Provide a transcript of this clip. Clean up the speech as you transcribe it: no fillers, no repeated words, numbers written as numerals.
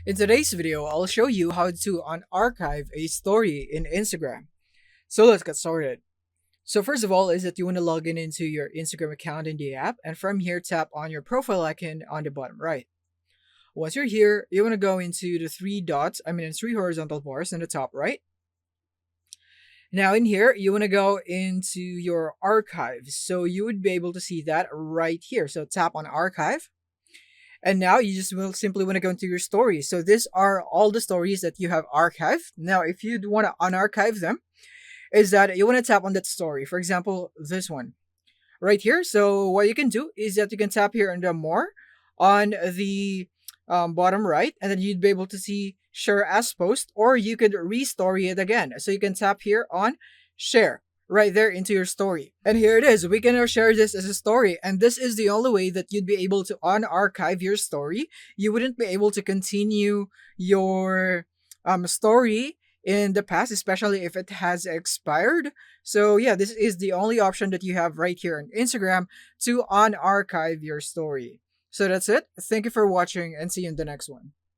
In today's video, I'll show you how to unarchive a story in Instagram. So let's get started. So first of all is that you want to log in into your Instagram account in the app, and from here tap on your profile icon on the bottom right. Once you're here, you want to go into the three horizontal bars on the top right. Now in here, you want to go into your archives. So you would be able to see that right here. So tap on archive. And now you just will simply want to go into your stories. So these are all the stories that you have archived. Now, if you want to unarchive them, is that you want to tap on that story. For example, this one right here. So what you can do is that you can tap here on the more on the bottom right, and then you'd be able to see share as post, or you could restory it again. So you can tap here on share right there into your story. And here it is. We can now share this as a story. And this is the only way that you'd be able to unarchive your story. You wouldn't be able to continue your story in the past, especially if it has expired. So yeah, this is the only option that you have right here on Instagram to unarchive your story. So that's it. Thank you for watching and see you in the next one.